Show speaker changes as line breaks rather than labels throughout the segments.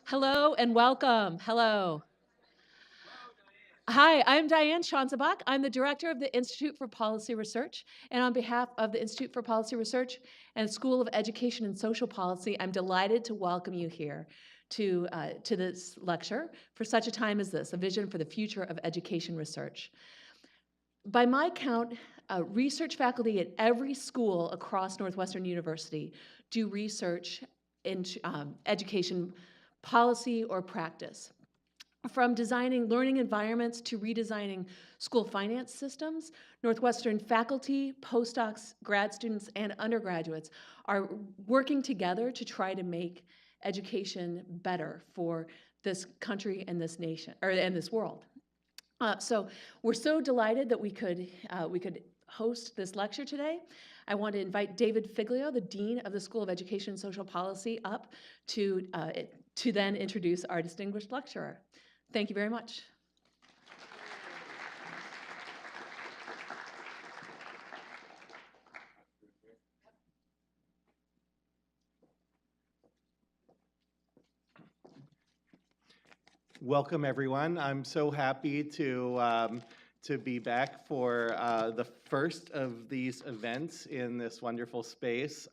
Hello and welcome. Hello. Hi, I'm Diane Schanzebach. I'm the director of the Institute for Policy Research. And on behalf of the Institute for Policy Research and School of Education and Social Policy, I'm delighted to welcome you here to this lecture for such a time as this, a vision for the future of education research. By my count, research faculty at every school across Northwestern University do research in education policy or practice. From designing learning environments to redesigning school finance systems, Northwestern faculty, postdocs, grad students, and undergraduates are working together to try to make education better for this country and this nation, and this world. So we're so delighted that we could host this lecture today. I want to invite David Figlio, the Dean of the School of Education and Social Policy, up to then introduce our distinguished lecturer. Thank you very much.
Welcome, everyone. I'm so happy to be back for the first of these events in this wonderful space.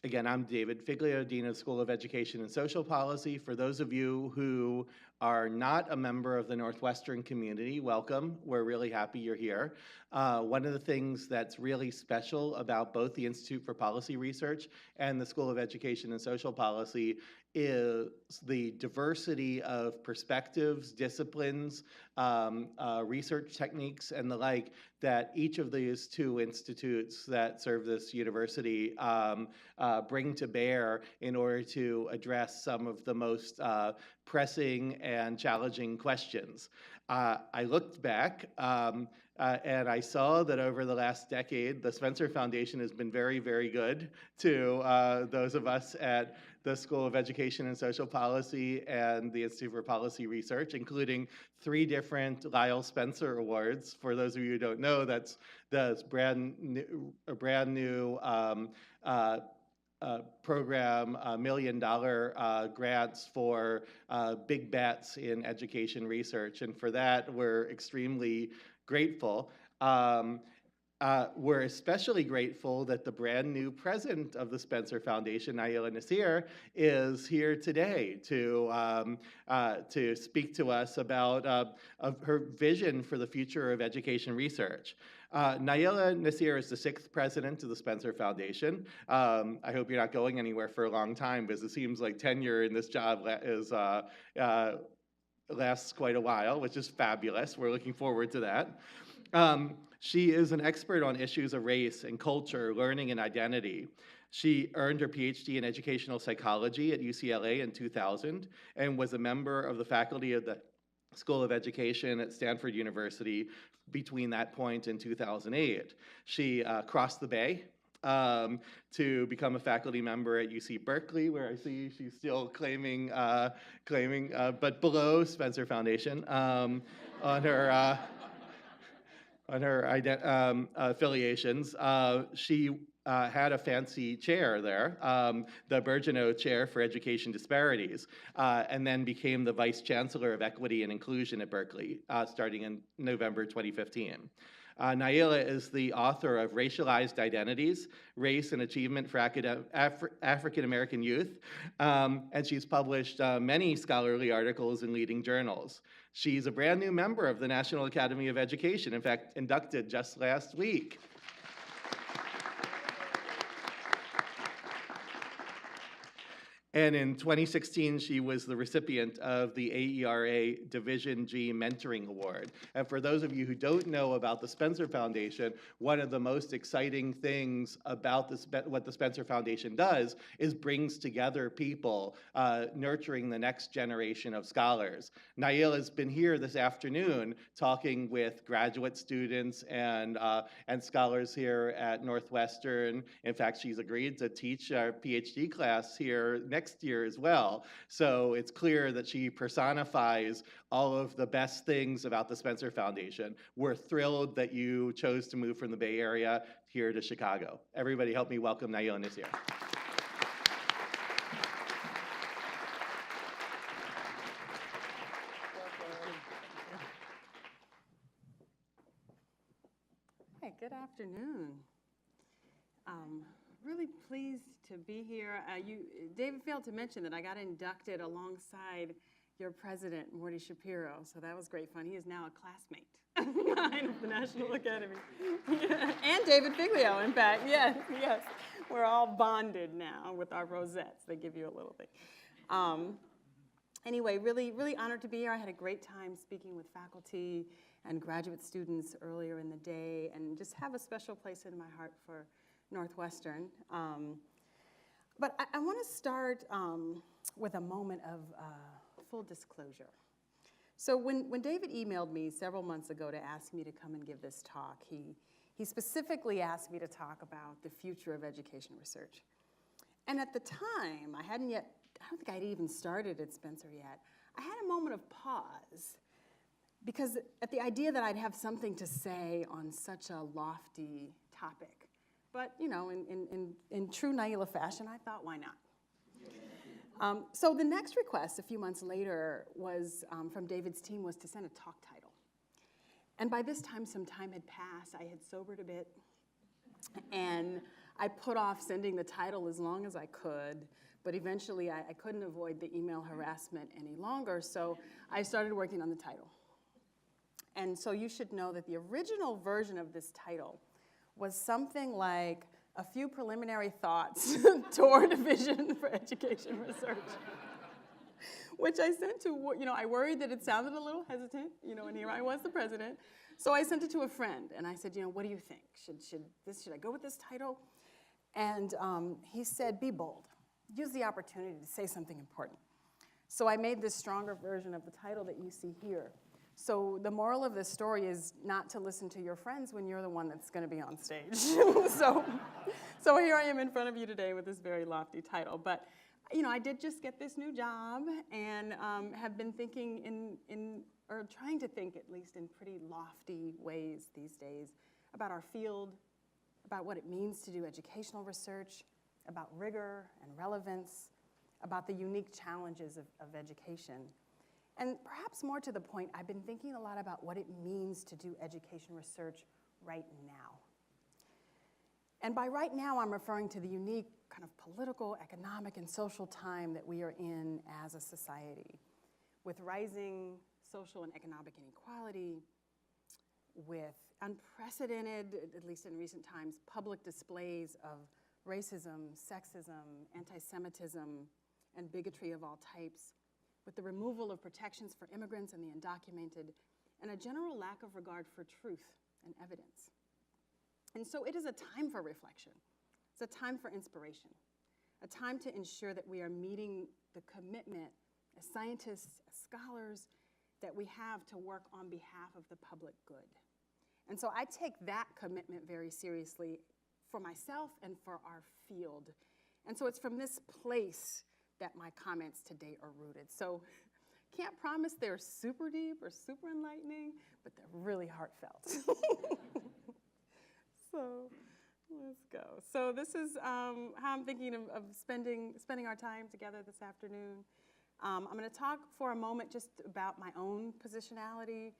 Again, I'm David Figlio, Dean of the School of Education and Social Policy. For those of you who are not a member of the Northwestern community, welcome. We're really happy you're here. One of the things that's really special about both the Institute for Policy Research and the School of Education and Social Policy is the diversity of perspectives, disciplines, research techniques, and the like that each of these two institutes that serve this university bring to bear in order to address some of the most pressing and challenging questions. I looked back and I saw that over the last decade, the Spencer Foundation has been very, very good to those of us at the School of Education and Social Policy and the Institute for Policy Research, including 3 different Lyle Spencer Awards. For those of you who don't know, that's a brand new program, $1 million grants for big bets in education research. And for that, we're extremely grateful. We're especially grateful that the brand new president of the Spencer Foundation, Nasir, is here today to speak to us about her vision for the future of education research. Nasir is the 6th president of the Spencer Foundation. I hope you're not going anywhere for a long time, because it seems like tenure in this job lasts quite a while, which is fabulous. We're looking forward to that. She is an expert on issues of race and culture, learning and identity. She earned her PhD in educational psychology at UCLA in 2000 and was a member of the faculty of the School of Education at Stanford University between that point and 2008. She crossed the Bay to become a faculty member at UC Berkeley, where I see she's still claiming, but below Spencer Foundation on her affiliations. She had a fancy chair there, the Burgeneau Chair for Education Disparities, and then became the Vice Chancellor of Equity and Inclusion at Berkeley, starting in November 2015. Naila is the author of Racialized Identities, Race and Achievement for African American Youth, and she's published many scholarly articles in leading journals. She's a brand new member of the National Academy of Education, in fact, inducted just last week. And in 2016, she was the recipient of the AERA Division G Mentoring Award. And for those of you who don't know about the Spencer Foundation, one of the most exciting things about what the Spencer Foundation does is brings together people nurturing the next generation of scholars. Naila has been here this afternoon talking with graduate students and scholars here at Northwestern. In fact, she's agreed to teach our PhD class here next year as well. So it's clear that she personifies all of the best things about the Spencer Foundation. We're thrilled that you chose to move from the Bay Area here to Chicago. Everybody help me welcome Naila Nasir.
afternoon. Really pleased to be here. David failed to mention that I got inducted alongside your president, Morty Shapiro, so that was great fun. He is now a classmate of mine at the National Academy. Yeah. And David Figlio, in fact, yes. We're all bonded now with our rosettes. They give you a little thing. Anyway, really honored to be here. I had a great time speaking with faculty and graduate students earlier in the day, and just have a special place in my heart for Northwestern. But I want to start with a moment of full disclosure. So when David emailed me several months ago to ask me to come and give this talk, he specifically asked me to talk about the future of education research. And at the time, I don't think I'd even started at Spencer yet. I had a moment of pause, because at the idea that I'd have something to say on such a lofty topic. But, you know, in true Naila fashion, I thought, why not? So the next request a few months later was, from David's team, was to send a talk title. And by this time, some time had passed. I had sobered a bit. And I put off sending the title as long as I could. But eventually, I couldn't avoid the email harassment any longer. So I started working on the title. And so you should know that the original version of this title was something like a few preliminary thoughts toward a vision for education research, which I sent to, I worried that it sounded a little hesitant, and here I was, the president. So I sent it to a friend, and I said, what do you think? Should I go with this title? And he said, be bold. Use the opportunity to say something important. So I made this stronger version of the title that you see here. So the moral of this story is not to listen to your friends when you're the one that's going to be on stage. so here I am in front of you today with this very lofty title. But I did just get this new job, and have been thinking or trying to think at least in pretty lofty ways these days about our field, about what it means to do educational research, about rigor and relevance, about the unique challenges of education. And perhaps more to the point, I've been thinking a lot about what it means to do education research right now. And by right now, I'm referring to the unique kind of political, economic, and social time that we are in as a society, with rising social and economic inequality, with unprecedented, at least in recent times, public displays of racism, sexism, anti-Semitism, and bigotry of all types, with the removal of protections for immigrants and the undocumented, and a general lack of regard for truth and evidence. And so it is a time for reflection. It's a time for inspiration, a time to ensure that we are meeting the commitment as scientists, as scholars, that we have to work on behalf of the public good. And so I take that commitment very seriously for myself and for our field. And so it's from this place that my comments today are rooted. So can't promise they're super deep or super enlightening, but they're really heartfelt. So let's go. So this is how I'm thinking of spending our time together this afternoon. I'm going to talk for a moment just about my own positionality.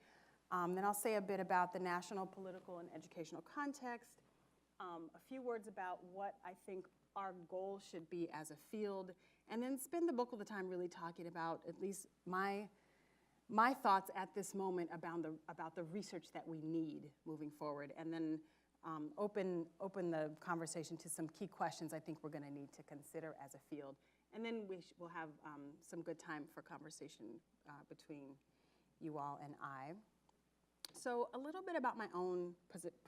Then I'll say a bit about the national, political, and educational context. A few words about what I think our goal should be as a field, and then spend the bulk of the time really talking about at least my thoughts at this moment about the research that we need moving forward, and then open the conversation to some key questions I think we're going to need to consider as a field. And then we'll have some good time for conversation between you all and I. So a little bit about my own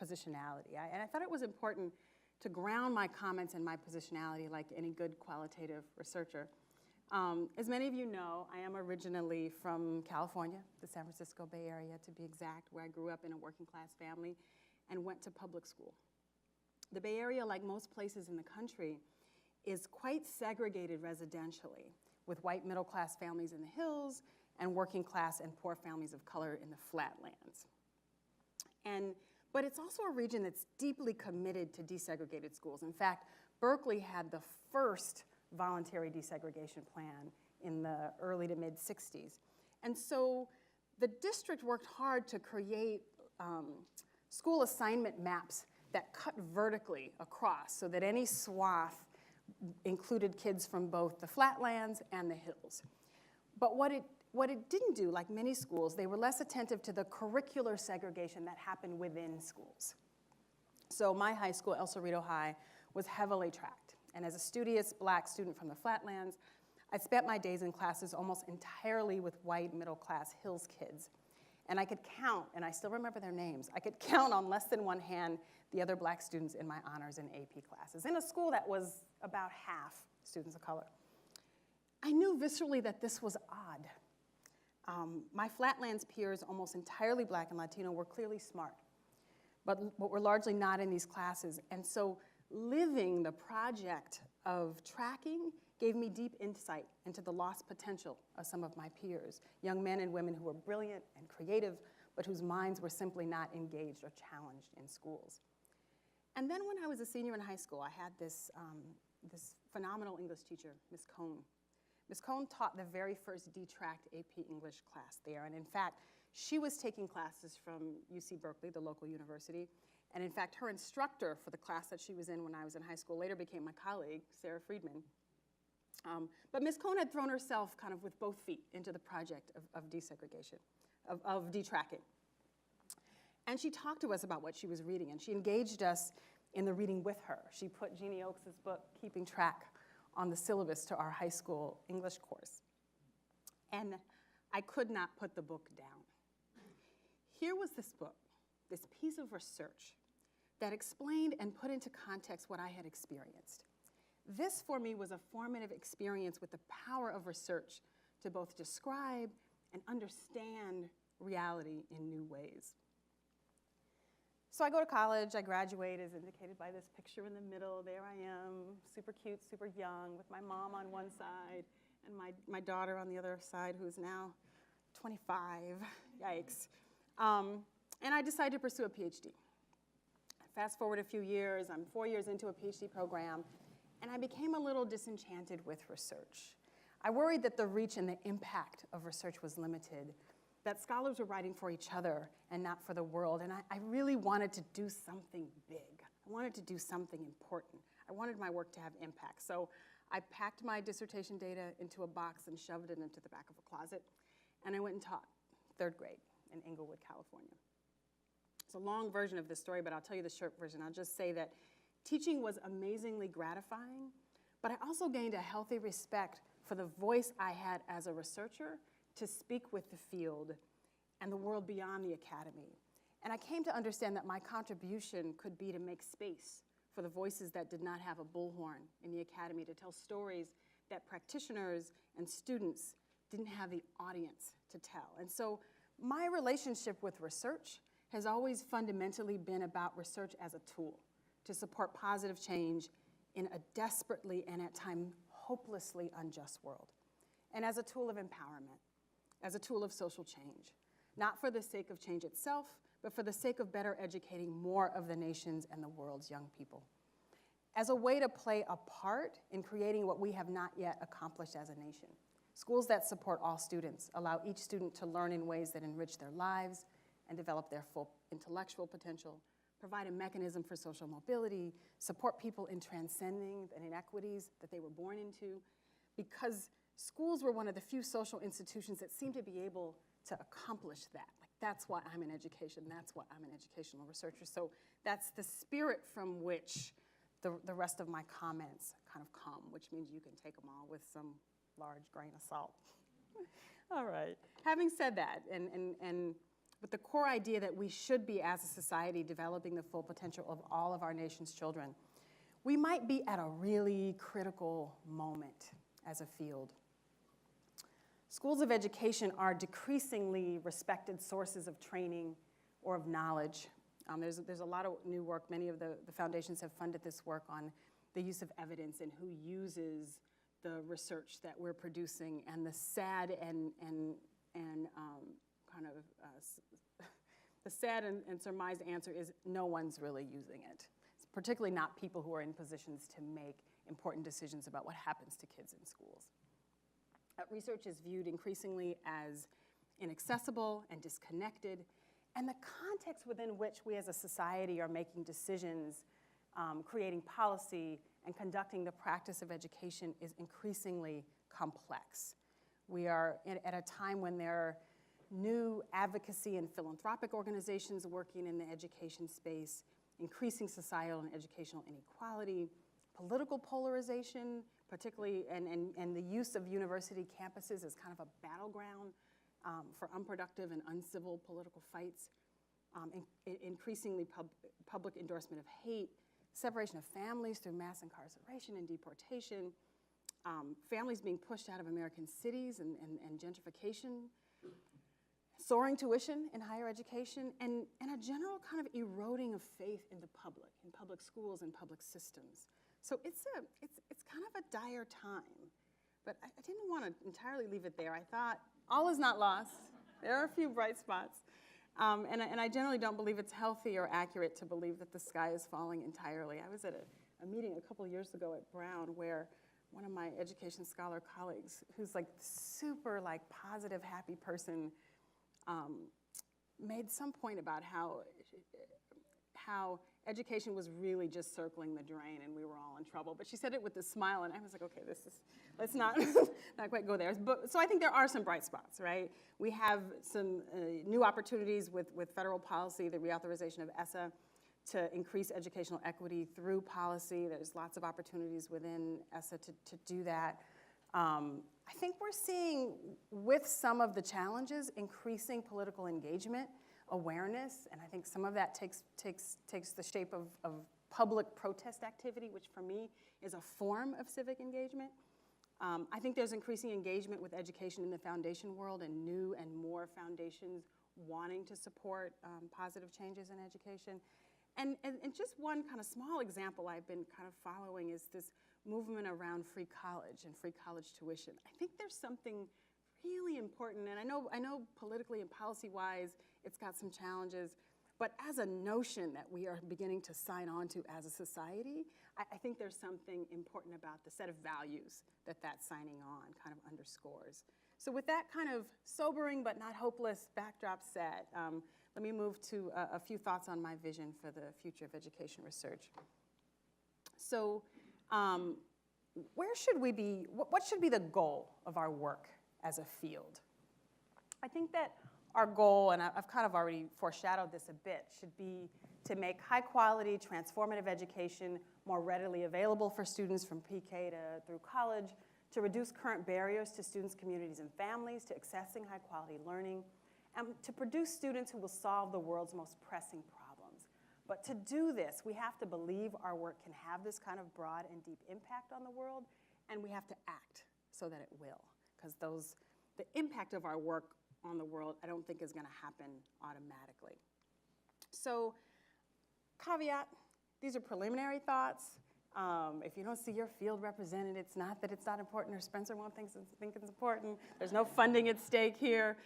positionality. And I thought it was important to ground my comments and my positionality like any good qualitative researcher. As many of you know, I am originally from California, the San Francisco Bay Area to be exact, where I grew up in a working class family and went to public school. The Bay Area, like most places in the country, is quite segregated residentially, with white middle class families in the hills and working class and poor families of color in the flatlands. But it's also a region that's deeply committed to desegregated schools. In fact, Berkeley had the first voluntary desegregation plan in the early to mid-'60s. And so the district worked hard to create school assignment maps that cut vertically across so that any swath included kids from both the flatlands and the hills. But what it didn't do, like many schools, they were less attentive to the curricular segregation that happened within schools. So my high school, El Cerrito High, was heavily tracked. And as a studious black student from the flatlands, I spent my days in classes almost entirely with white middle-class Hills kids. And I could count, and I still remember their names, I could count on less than one hand the other black students in my honors and AP classes, in a school that was about half students of color. I knew viscerally that this was odd. My flatlands peers, almost entirely black and Latino, were clearly smart, but were largely not in these classes. And so living the project of tracking gave me deep insight into the lost potential of some of my peers, young men and women who were brilliant and creative, but whose minds were simply not engaged or challenged in schools. And then when I was a senior in high school, I had this phenomenal English teacher, Ms. Cohn. Ms. Cohn taught the very first D-tracked AP English class there, and in fact, she was taking classes from UC Berkeley, the local university, and in fact, her instructor for the class that she was in when I was in high school later became my colleague, Sarah Friedman. But Ms. Cohn had thrown herself kind of with both feet into the project of desegregation, of detracking. And she talked to us about what she was reading, and she engaged us in the reading with her. She put Jeannie Oakes' book, Keeping Track, on the syllabus to our high school English course. And I could not put the book down. Here was this book, this piece of research that explained and put into context what I had experienced. This, for me, was a formative experience with the power of research to both describe and understand reality in new ways. So I go to college, I graduate, as indicated by this picture in the middle. There I am, super cute, super young, with my mom on one side and my daughter on the other side, who's now 25, yikes. And I decided to pursue a PhD. Fast forward a few years, I'm 4 years into a PhD program, and I became a little disenchanted with research. I worried that the reach and the impact of research was limited, that scholars were writing for each other and not for the world, and I really wanted to do something big. I wanted to do something important. I wanted my work to have impact. So I packed my dissertation data into a box and shoved it into the back of a closet, and I went and taught 3rd grade in Inglewood, California. It's a long version of this story, but I'll tell you the short version. I'll just say that teaching was amazingly gratifying, but I also gained a healthy respect for the voice I had as a researcher to speak with the field and the world beyond the academy. And I came to understand that my contribution could be to make space for the voices that did not have a bullhorn in the academy, to tell stories that practitioners and students didn't have the audience to tell. And so my relationship with research has always fundamentally been about research as a tool to support positive change in a desperately and at times hopelessly unjust world, and as a tool of empowerment, as a tool of social change, not for the sake of change itself, but for the sake of better educating more of the nation's and the world's young people, as a way to play a part in creating what we have not yet accomplished as a nation. Schools that support all students allow each student to learn in ways that enrich their lives and develop their full intellectual potential, provide a mechanism for social mobility, support people in transcending the inequities that they were born into, because schools were one of the few social institutions that seemed to be able to accomplish that. Like, that's why I'm in education, that's why I'm an educational researcher. So that's the spirit from which the rest of my comments kind of come, which means you can take them all with some large grain of salt. All right. Having said that, and with the core idea that we should be, as a society, developing the full potential of all of our nation's children, we might be at a really critical moment as a field. Schools of education are decreasingly respected sources of training or of knowledge. There's a lot of new work. Many of the foundations have funded this work on the use of evidence and who uses the research that we're producing, and the sad and the sad and surmised answer is no one's really using it. It's particularly not people who are in positions to make important decisions about what happens to kids in schools. Research is viewed increasingly as inaccessible and disconnected, and the context within which we as a society are making decisions, creating policy, and conducting the practice of education is increasingly complex. We are at a time when there are new advocacy and philanthropic organizations working in the education space, increasing societal and educational inequality, political polarization, particularly, and the use of university campuses as kind of a battleground for unproductive and uncivil political fights, increasingly public endorsement of hate, separation of families through mass incarceration and deportation, families being pushed out of American cities and gentrification, soaring tuition in higher education, and a general kind of eroding of faith in the public, in public schools and public systems. So it's kind of a dire time, but I didn't want to entirely leave it there. I thought all is not lost. There are a few bright spots. And I generally don't believe it's healthy or accurate to believe that the sky is falling entirely. I was at a meeting a couple years ago at Brown where one of my education scholar colleagues, who's like super like positive, happy person, made some point about how education was really just circling the drain and we were all in trouble. But she said it with a smile, and I was like, okay, let's not, not quite go there. But, so I think there are some bright spots, right? We have some new opportunities with federal policy, the reauthorization of ESSA, to increase educational equity through policy. There's lots of opportunities within ESSA to do that. I think we're seeing, with some of the challenges, increasing political engagement, awareness, and I think some of that takes the shape of public protest activity, which for me is a form of civic engagement. I think there's increasing engagement with education in the foundation world and new and more foundations wanting to support positive changes in education. And just one kind of small example I've been kind of following is this movement around free college and free college tuition. I think there's something really important, and I know politically and policy-wise it's got some challenges, but as a notion that we are beginning to sign on to as a society, I think there's something important about the set of values that signing on kind of underscores. So with that kind of sobering but not hopeless backdrop set, let me move to a few thoughts on my vision for the future of education research. So where should we be, what should be the goal of our work as a field? I think that our goal, and I've kind of already foreshadowed this a bit, should be to make high quality, transformative education more readily available for students from pre-K through college, to reduce current barriers to students, communities, and families to accessing high quality learning, and to produce students who will solve the world's most pressing problems. But to do this, we have to believe our work can have this kind of broad and deep impact on the world, and we have to act so that it will, because the impact of our work on the world, I don't think is going to happen automatically. So, caveat, these are preliminary thoughts. If you don't see your field represented, it's not that it's not important or Spencer won't think it's important. There's no funding at stake here.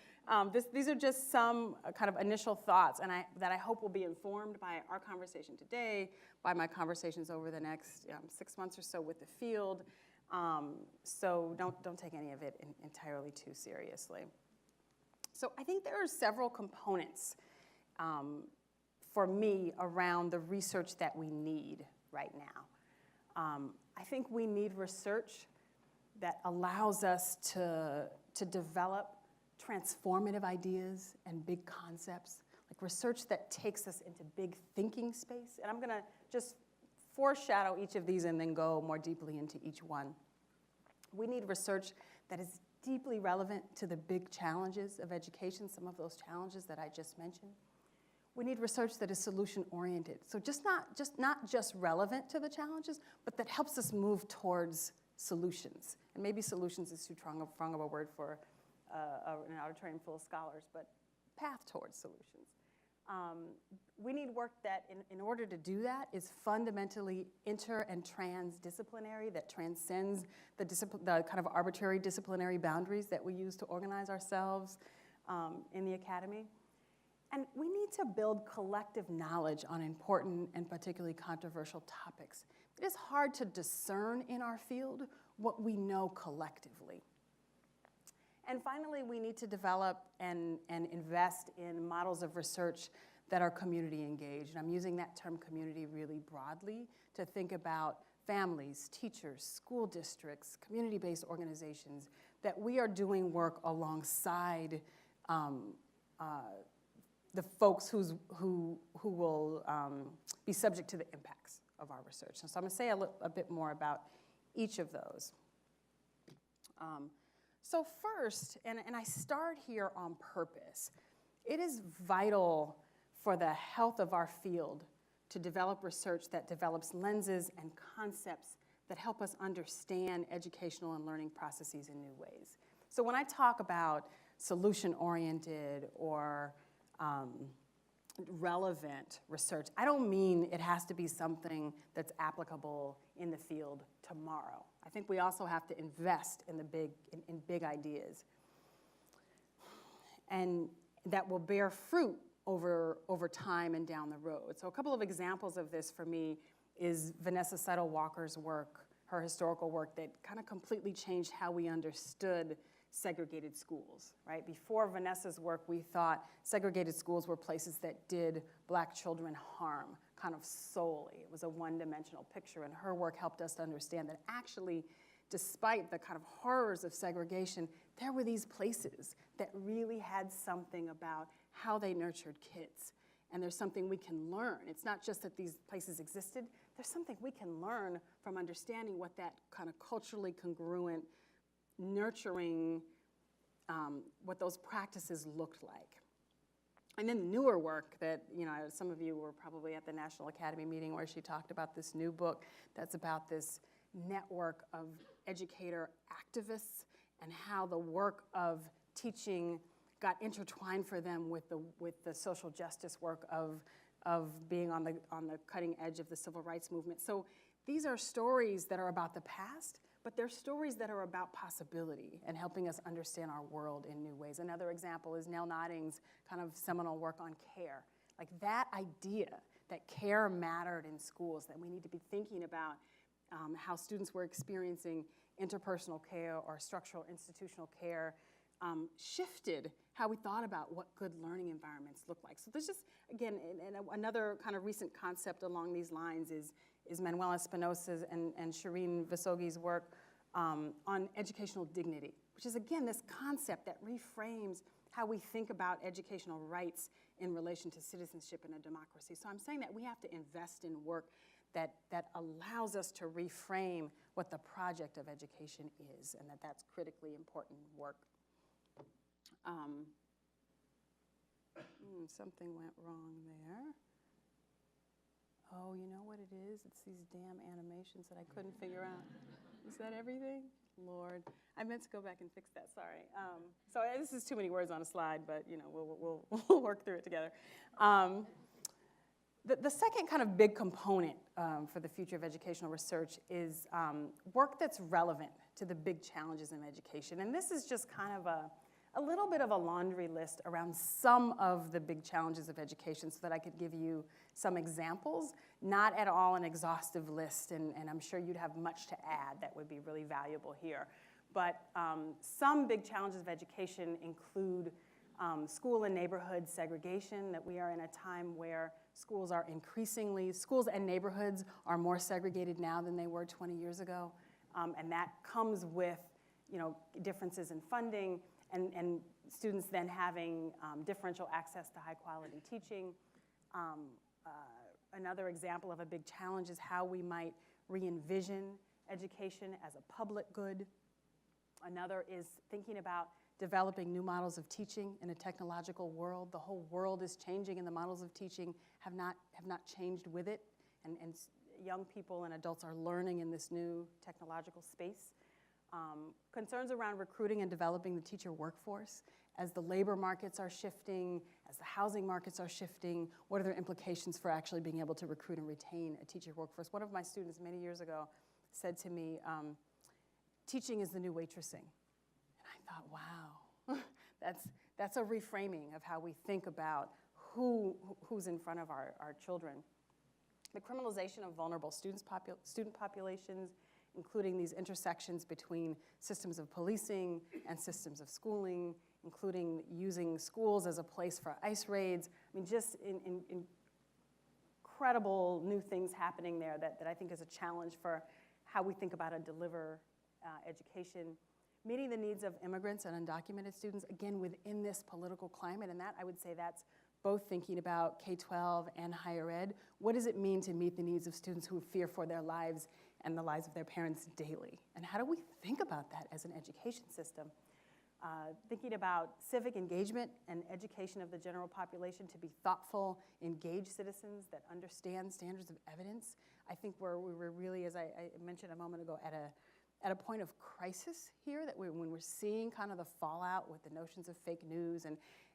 These are just some kind of initial thoughts that I hope will be informed by our conversation today, by my conversations over the next 6 months or so with the field. So don't take any of it entirely too seriously. So I think there are several components for me around the research that we need right now. I think we need research that allows us to develop transformative ideas and big concepts, like research that takes us into big thinking space. And I'm going to just foreshadow each of these and then go more deeply into each one. We need research that is deeply relevant to the big challenges of education, some of those challenges that I just mentioned. We need research that is solution-oriented, so not just relevant to the challenges, but that helps us move towards solutions. And maybe solutions is too strong of a word for an auditorium full of scholars, but path towards solutions. We need work that, in order to do that, is fundamentally inter- and transdisciplinary, that transcends the kind of arbitrary disciplinary boundaries that we use to organize ourselves in the academy. And we need to build collective knowledge on important and particularly controversial topics. It is hard to discern in our field what we know collectively. And finally, we need to develop and invest in models of research that are community engaged. And I'm using that term community really broadly to think about families, teachers, school districts, community-based organizations, that we are doing work alongside the folks who will be subject to the impacts of our research. And so I'm going to say a bit more about each of those. So first, and I start here on purpose, it is vital for the health of our field to develop research that develops lenses and concepts that help us understand educational and learning processes in new ways. So when I talk about solution-oriented or relevant research, I don't mean it has to be something that's applicable in the field tomorrow. I think we also have to invest in big ideas, and that will bear fruit over time and down the road. So a couple of examples of this for me is Vanessa Seidel-Walker's work, her historical work that kind of completely changed how we understood segregated schools, right? Before Vanessa's work, we thought segregated schools were places that did Black children harm, kind of solely. It was a one-dimensional picture, and her work helped us to understand that actually, despite the kind of horrors of segregation, there were these places that really had something about how they nurtured kids. And there's something we can learn. It's not just that these places existed, there's something we can learn from understanding what that kind of culturally congruent nurturing, what those practices looked like. And then newer work that, some of you were probably at the National Academy meeting where she talked about this new book that's about this network of educator activists and how the work of teaching got intertwined for them with the social justice work of being on the cutting edge of the civil rights movement. So these are stories that are about the past, but they're stories that are about possibility and helping us understand our world in new ways. Another example is Nell Notting's kind of seminal work on care. Like that idea that care mattered in schools, that we need to be thinking about how students were experiencing interpersonal care or structural institutional care, shifted how we thought about what good learning environments look like. So there's just, again, another kind of recent concept along these lines is Manuel Espinosa's and Shireen Vasogi's work on educational dignity, which is, again, this concept that reframes how we think about educational rights in relation to citizenship in a democracy. So I'm saying that we have to invest in work that allows us to reframe what the project of education is, and that's critically important work. Something went wrong there. Oh, you know what it is? It's these damn animations that I couldn't figure out. Is that everything? Lord, I meant to go back and fix that, sorry. So this is too many words on a slide, but we'll work through it together. The second kind of big component for the future of educational research is work that's relevant to the big challenges in education. And this is just kind of a little bit of a laundry list around some of the big challenges of education so that I could give you some examples, not at all an exhaustive list, and I'm sure you'd have much to add that would be really valuable here. But some big challenges of education include school and neighborhood segregation, that we are in a time where schools and neighborhoods are more segregated now than they were 20 years ago. And that comes with, differences in funding, and students then having differential access to high quality teaching. Another example of a big challenge is how we might re-envision education as a public good. Another is thinking about developing new models of teaching in a technological world. The whole world is changing, and the models of teaching have not changed with it. And young people and adults are learning in this new technological space. Concerns around recruiting and developing the teacher workforce. As the labor markets are shifting, as the housing markets are shifting, what are their implications for actually being able to recruit and retain a teacher workforce? One of my students many years ago said to me, teaching is the new waitressing. And I thought, wow, that's a reframing of how we think about who's in front of our children. The criminalization of vulnerable student populations including these intersections between systems of policing and systems of schooling, including using schools as a place for ICE raids. I mean, just incredible new things happening there that I think is a challenge for how we think about and deliver education. Meeting the needs of immigrants and undocumented students, again, within this political climate, and that I would say that's both thinking about K-12 and higher ed. What does it mean to meet the needs of students who fear for their lives and the lives of their parents daily? And how do we think about that as an education system? Thinking about civic engagement and education of the general population to be thoughtful, engaged citizens that understand standards of evidence. I think we were really, as I mentioned a moment ago, at a point of crisis here, that when we're seeing kind of the fallout with the notions of fake news.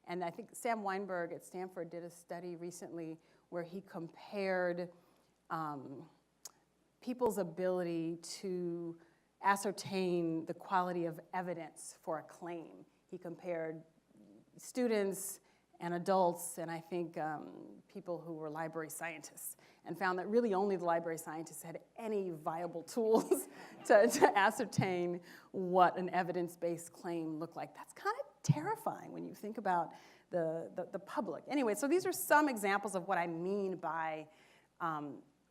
And I think Sam Weinberg at Stanford did a study recently where he compared people's ability to ascertain the quality of evidence for a claim. He compared students and adults, and I think people who were library scientists, and found that really only the library scientists had any viable tools to ascertain what an evidence-based claim looked like. That's kind of terrifying when you think about the public. Anyway, so these are some examples of what I mean by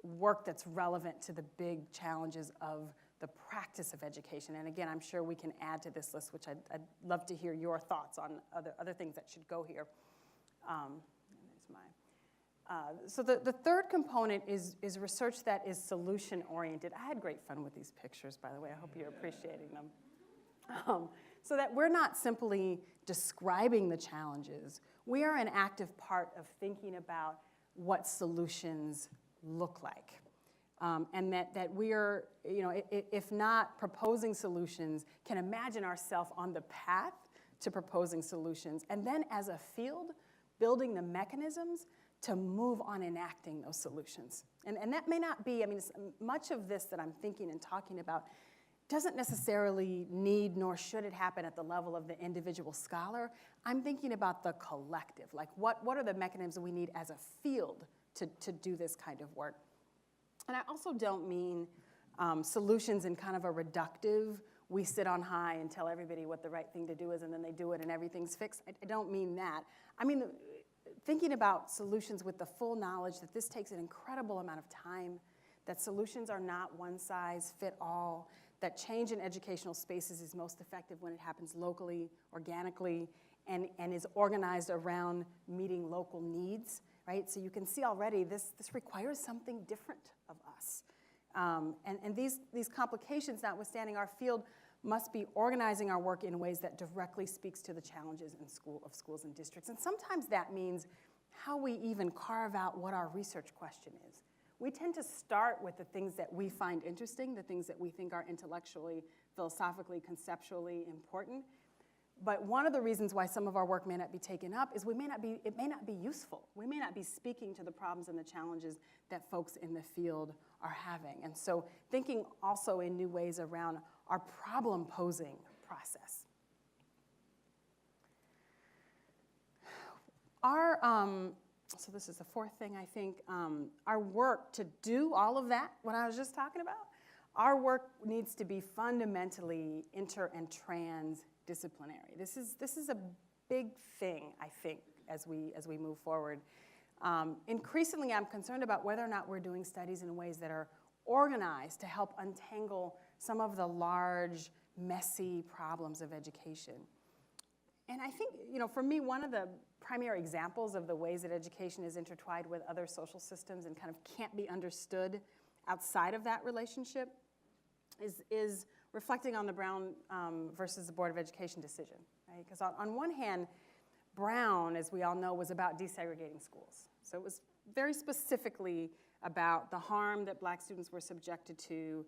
work that's relevant to the big challenges of the practice of education. And again, I'm sure we can add to this list, which I'd love to hear your thoughts on other things that should go here. So the third component is research that is solution-oriented. I had great fun with these pictures, by the way. I hope you're appreciating them. So that we're not simply describing the challenges. We are an active part of thinking about what solutions look like. And that we are, if not proposing solutions, can imagine ourselves on the path to proposing solutions. And then as a field, building the mechanisms to move on enacting those solutions. And that may not be, much of this that I'm thinking and talking about doesn't necessarily need nor should it happen at the level of the individual scholar. I'm thinking about the collective, like what are the mechanisms we need as a field to do this kind of work. And I also don't mean solutions in kind of a reductive, we sit on high and tell everybody what the right thing to do is and then they do it and everything's fixed. I don't mean that. I mean, thinking about solutions with the full knowledge that this takes an incredible amount of time, that solutions are not one size fit all, that change in educational spaces is most effective when it happens locally, organically, and is organized around meeting local needs, right? So you can see already this requires something different of us. And these complications, notwithstanding, our field must be organizing our work in ways that directly speaks to the challenges of schools and districts. And sometimes that means how we even carve out what our research question is. We tend to start with the things that we find interesting, the things that we think are intellectually, philosophically, conceptually important. But one of the reasons why some of our work may not be taken up is it may not be useful. We may not be speaking to the problems and the challenges that folks in the field are having. And so thinking also in new ways around our problem posing process. So this is the fourth thing, I think. Our work to do all of that, what I was just talking about, our work needs to be fundamentally inter and transdisciplinary. This is a big thing, I think, as we move forward. Increasingly, I'm concerned about whether or not we're doing studies in ways that are organized to help untangle some of the large, messy problems of education. And I think, for me, one of the primary examples of the ways that education is intertwined with other social systems and kind of can't be understood outside of that relationship is reflecting on the Brown versus the Board of Education decision, right? Because on one hand, Brown, as we all know, was about desegregating schools. So it was very specifically about the harm that black students were subjected to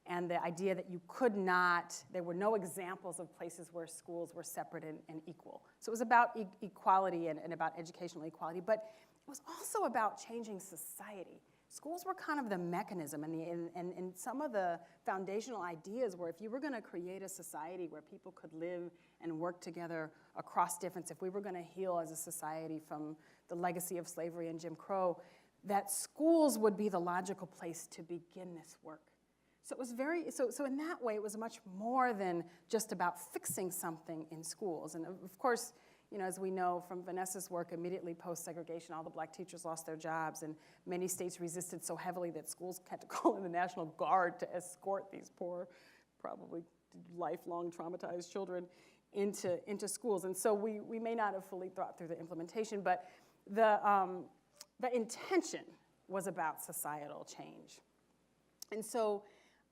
and the idea that you could not, there were no examples of places where schools were separate and equal. So it was about equality and about educational equality, but it was also about changing society. Schools were kind of the mechanism, and some of the foundational ideas were if you were going to create a society where people could live and work together across difference, if we were going to heal as a society from the legacy of slavery and Jim Crow, that schools would be the logical place to begin this work. So it was so in that way, it was much more than just about fixing something in schools. And of course, as we know from Vanessa's work, immediately post-segregation, all the black teachers lost their jobs, and many states resisted so heavily that schools had to call in the National Guard to escort these poor, probably lifelong traumatized children into schools. And so we may not have fully thought through the implementation, but the intention was about societal change. And so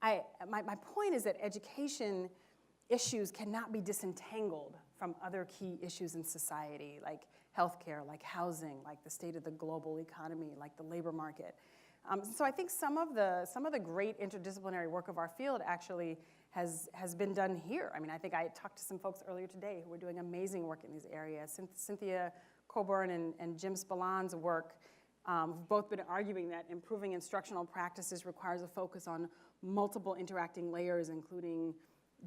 my point is that education issues cannot be disentangled from other key issues in society, like healthcare, like housing, like the state of the global economy, like the labor market. So I think some of the great interdisciplinary work of our field actually has been done here. I mean, I think I talked to some folks earlier today who were doing amazing work in these areas. Cynthia Coburn and Jim Spallan's work have both been arguing that improving instructional practices requires a focus on multiple interacting layers, including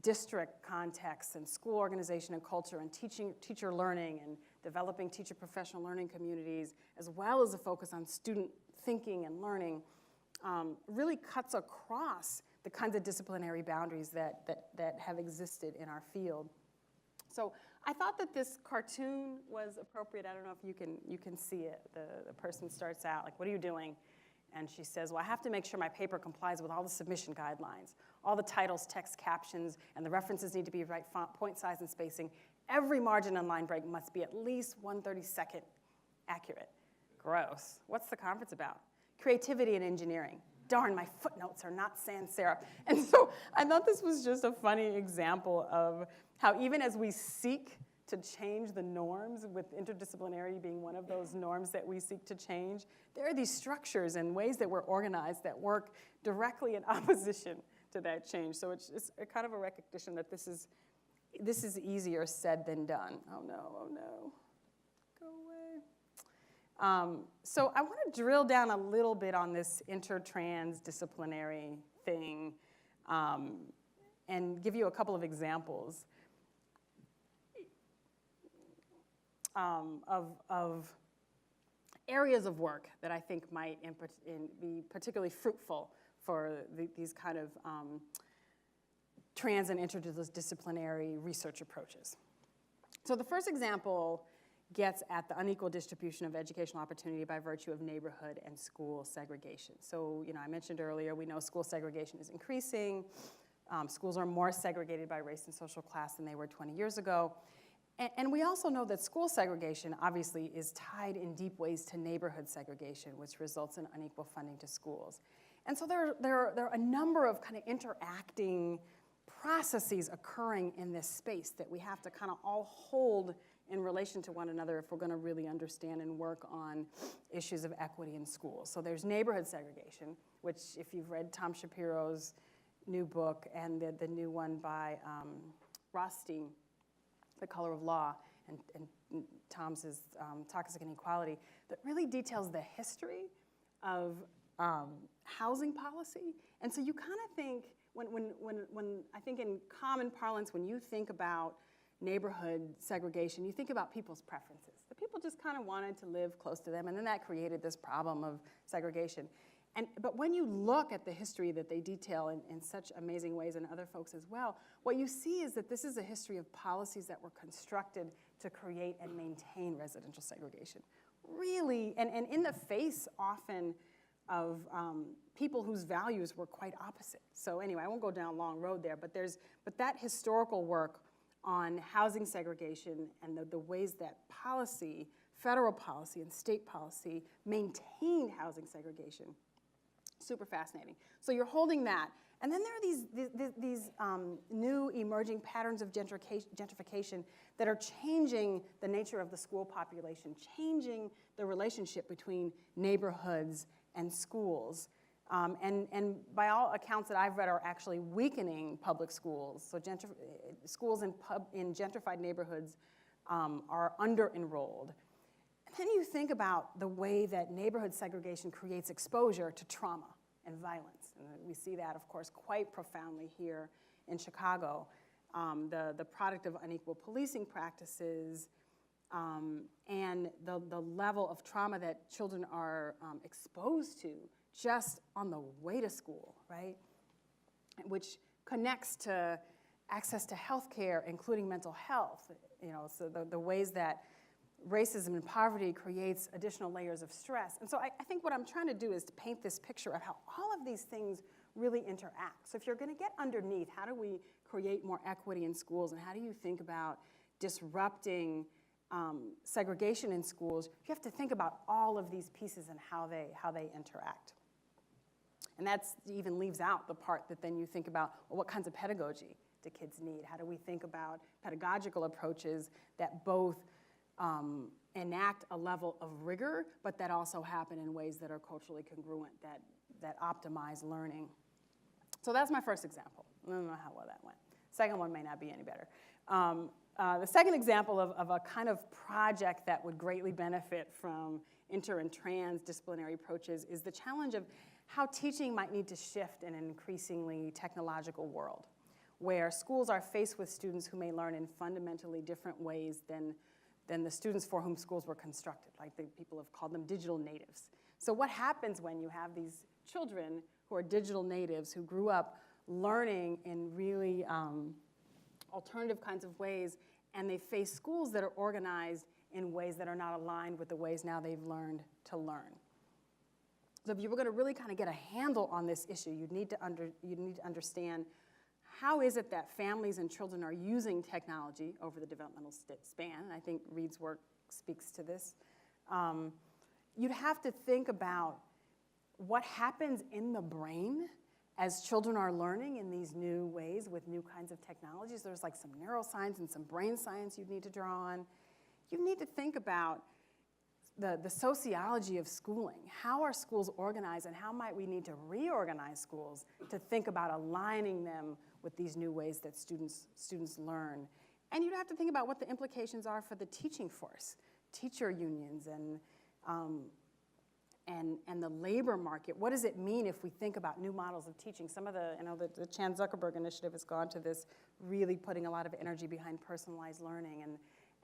district contexts and school organization and culture and teacher learning and developing teacher professional learning communities, as well as a focus on student thinking and learning, really cuts across the kinds of disciplinary boundaries that have existed in our field. So I thought that this cartoon was appropriate. I don't know if you can see it. The person starts out like, "What are you doing?" And she says, "Well, I have to make sure my paper complies with all the submission guidelines. All the titles, text captions, and the references need to be right font, point size, and spacing. Every margin and line break must be at least 1/32 accurate." Gross. What's the conference about? Creativity and engineering. Darn, my footnotes are not sans serif. And so I thought this was just a funny example of how even as we seek to change the norms, with interdisciplinarity being one of those norms that we seek to change, there are these structures and ways that we're organized that work directly in opposition to that change. So it's a kind of a recognition that this is easier said than done. Oh no, go away. So I want to drill down a little bit on this intertransdisciplinary thing and give you a couple of examples of areas of work that I think might be particularly fruitful for these kind of trans and interdisciplinary research approaches. So the first example gets at the unequal distribution of educational opportunity by virtue of neighborhood and school segregation. So, I mentioned earlier, we know school segregation is increasing. Schools are more segregated by race and social class than they were 20 years ago. And we also know that school segregation obviously is tied in deep ways to neighborhood segregation, which results in unequal funding to schools. And so there are a number of kind of interacting processes occurring in this space that we have to kind of all hold in relation to one another if we're going to really understand and work on issues of equity in schools. So there's neighborhood segregation, which if you've read Tom Shapiro's new book and the new one by Rothstein, The Color of Law, and Tom's is Toxic Inequality, that really details the history of housing policy. And so you kind of think, when I think in common parlance, when you think about neighborhood segregation, you think about people's preferences. The people just kind of wanted to live close to them, and then that created this problem of segregation. But when you look at the history that they detail in such amazing ways, and other folks as well, what you see is that this is a history of policies that were constructed to create and maintain residential segregation. Really, and in the face often of people whose values were quite opposite. So anyway, I won't go down a long road there, but that historical work on housing segregation and the ways that policy, federal policy and state policy, maintained housing segregation. Super fascinating. So you're holding that. And then there are these new emerging patterns of gentrification that are changing the nature of the school population, changing the relationship between neighborhoods and schools. And by all accounts that I've read are actually weakening public schools. So schools in gentrified neighborhoods are under-enrolled. Then you think about the way that neighborhood segregation creates exposure to trauma and violence. And we see that, of course, quite profoundly here in Chicago. The product of unequal policing practices and the level of trauma that children are exposed to just on the way to school, right? which connects to access to health care, including mental health, so the ways that racism and poverty creates additional layers of stress. And so I think what I'm trying to do is to paint this picture of how all of these things really interact. So if you're going to get underneath, how do we create more equity in schools, and how do you think about disrupting segregation in schools? You have to think about all of these pieces and how they interact. And that even leaves out the part that then you think about, well, what kinds of pedagogy do kids need? How do we think about pedagogical approaches that both enact a level of rigor, but that also happen in ways that are culturally congruent, that optimize learning? So that's my first example. I don't know how well that went. Second one may not be any better. The second example of a kind of project that would greatly benefit from inter and transdisciplinary approaches is the challenge of how teaching might need to shift in an increasingly technological world, where schools are faced with students who may learn in fundamentally different ways than the students for whom schools were constructed. Like people have called them digital natives. So what happens when you have these children who are digital natives who grew up learning in really alternative kinds of ways, and they face schools that are organized in ways that are not aligned with the ways now they've learned to learn? So if you were going to really kind of get a handle on this issue, you'd need to understand how is it that families and children are using technology over the developmental span. And I think Reed's work speaks to this. You'd have to think about what happens in the brain as children are learning in these new ways with new kinds of technologies. There's like some neuroscience and some brain science you'd need to draw on. You need to think about the sociology of schooling. How are schools organized, and how might we need to reorganize schools to think about aligning them with these new ways that students learn? And you'd have to think about what the implications are for the teaching force, teacher unions, and the labor market. What does it mean if we think about new models of teaching? Some of the Chan Zuckerberg Initiative has gone to this, really putting a lot of energy behind personalized learning.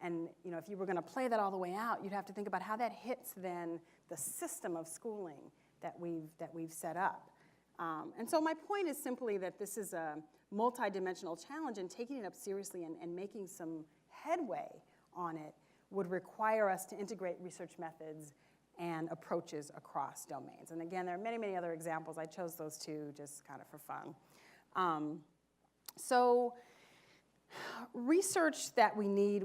And if you were going to play that all the way out, you'd have to think about how that hits then the system of schooling that we've set up. And so my point is simply that this is a multidimensional challenge, and taking it up seriously and making some headway on it would require us to integrate research methods and approaches across domains. And again, there are many, many other examples. I chose those two just kind of for fun. So research that we need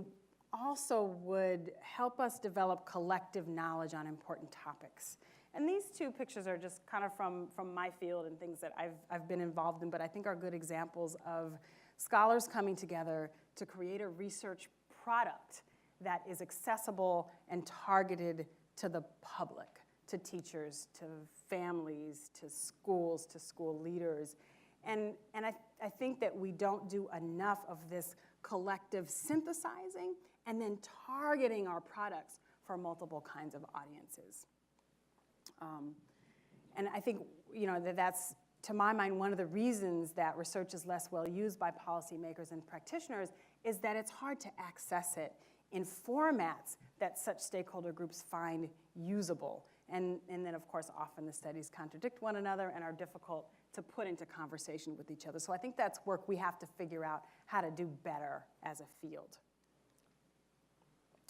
also would help us develop collective knowledge on important topics. And these two pictures are just kind of from my field and things that I've been involved in, but I think are good examples of scholars coming together to create a research product that is accessible and targeted to the public, to teachers, to families, to schools, to school leaders. And I think that we don't do enough of this collective synthesizing and then targeting our products for multiple kinds of audiences. And I think that's, to my mind, one of the reasons that research is less well used by policymakers and practitioners is that it's hard to access it in formats that such stakeholder groups find usable. And then, of course, often the studies contradict one another and are difficult to put into conversation with each other. So I think that's work we have to figure out how to do better as a field.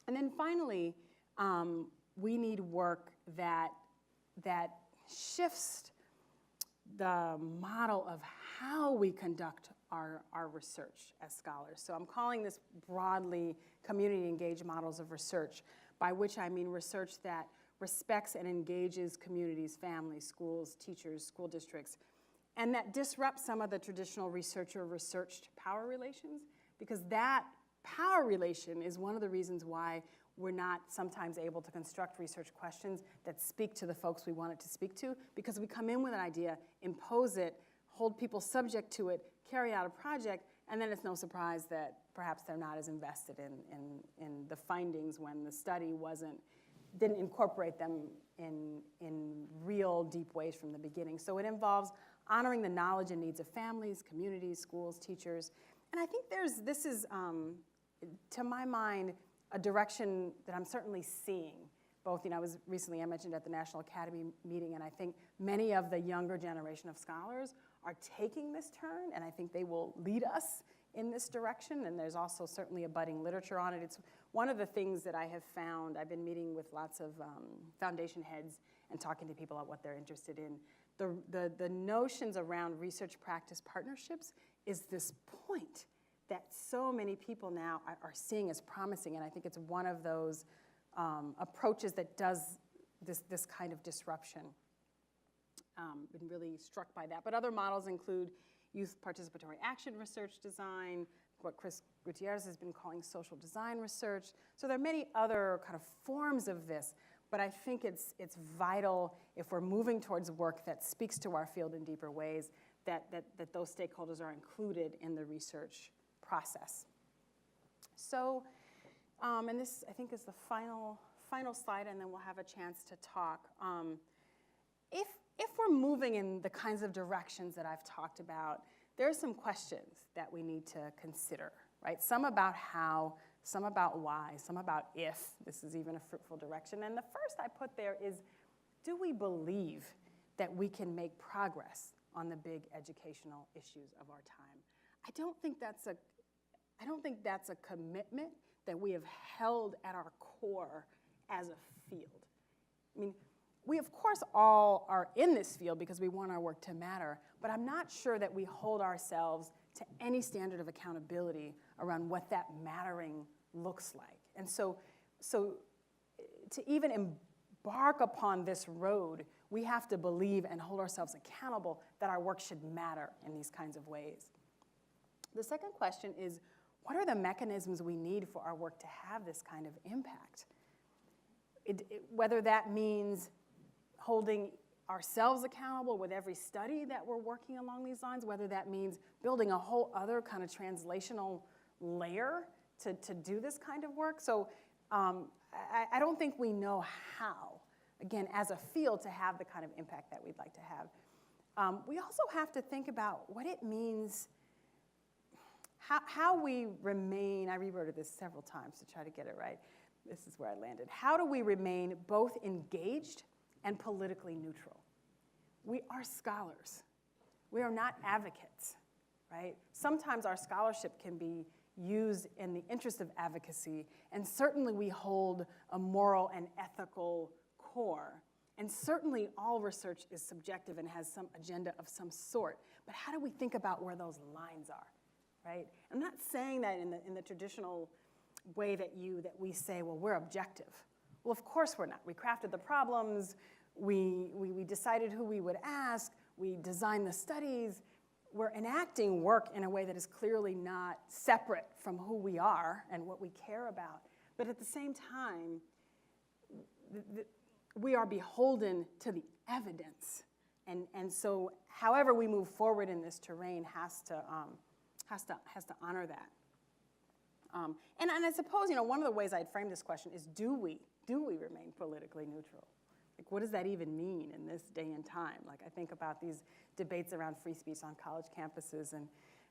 And then finally, we need work that shifts the model of how we conduct our research as scholars. So I'm calling this broadly community-engaged models of research, by which I mean research that respects and engages communities, families, schools, teachers, school districts, and that disrupts some of the traditional researcher-researched power relations, because that power relation is one of the reasons why we're not sometimes able to construct research questions that speak to the folks we want it to speak to, because we come in with an idea, impose it, hold people subject to it, carry out a project, and then it's no surprise that perhaps they're not as invested in the findings when the study didn't incorporate them in real deep ways from the beginning. So it involves honoring the knowledge and needs of families, communities, schools, teachers. And I think this is, to my mind, a direction that I'm certainly seeing. Both, I mentioned at the National Academy meeting, and I think many of the younger generation of scholars are taking this turn, and I think they will lead us in this direction, and there's also certainly a budding literature on it. It's one of the things that I have found. I've been meeting with lots of foundation heads and talking to people about what they're interested in. The notions around research practice partnerships is this point that so many people now are seeing as promising, and I think it's one of those approaches that does this kind of disruption. Been really struck by that. But other models include youth participatory action research design, what Chris Gutierrez has been calling social design research. So there are many other kind of forms of this, but I think it's vital if we're moving towards work that speaks to our field in deeper ways, that those stakeholders are included in the research process. So, and this I think is the final slide, and then we'll have a chance to talk. If we're moving in the kinds of directions that I've talked about, there are some questions that we need to consider, right? Some about how, some about why, some about if this is even a fruitful direction. And the first I put there is, do we believe that we can make progress on the big educational issues of our time? I don't think that's a commitment that we have held at our core as a field. I mean, we, of course, all are in this field because we want our work to matter, but I'm not sure that we hold ourselves to any standard of accountability around what that mattering looks like. And so to even embark upon this road, we have to believe and hold ourselves accountable that our work should matter in these kinds of ways. The second question is, what are the mechanisms we need for our work to have this kind of impact? Whether that means holding ourselves accountable with every study that we're working along these lines, whether that means building a whole other kind of translational layer to do this kind of work. So I don't think we know how, again, as a field, to have the kind of impact that we'd like to have. We also have to think about what it means, how we remain. I rewrote this several times to try to get it right. This is where I landed. How do we remain both engaged and politically neutral? We are scholars. We are not advocates, right? Sometimes our scholarship can be used in the interest of advocacy, and certainly we hold a moral and ethical core. And certainly all research is subjective and has some agenda of some sort. But how do we think about where those lines are, right? I'm not saying that in the traditional way that we say, well, we're objective. Well, of course we're not. We crafted the problems, we decided who we would ask, we designed the studies. We're enacting work in a way that is clearly not separate from who we are and what we care about. But at the same time, we are beholden to the evidence. And so however we move forward in this terrain has to honor that. And I suppose, one of the ways I'd frame this question is, do we remain politically neutral? Like, what does that even mean in this day and time? Like, I think about these debates around free speech on college campuses, and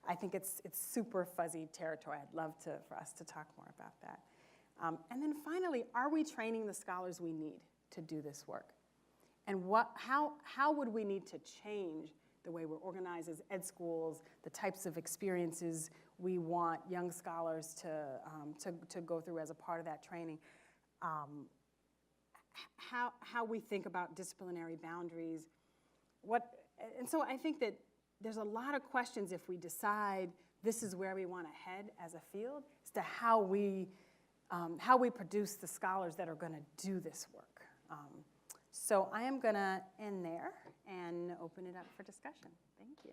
I think it's super fuzzy territory. I'd love for us to talk more about that. And then finally, are we training the scholars we need to do this work? And how would we need to change the way we're organized as ed schools, the types of experiences we want young scholars to go through as a part of that training? How we think about disciplinary boundaries. And so I think that there's a lot of questions if we decide this is where we want to head as a field, as to how we produce the scholars that are going to do this work. So I am going to end there and open it up for discussion. Thank you.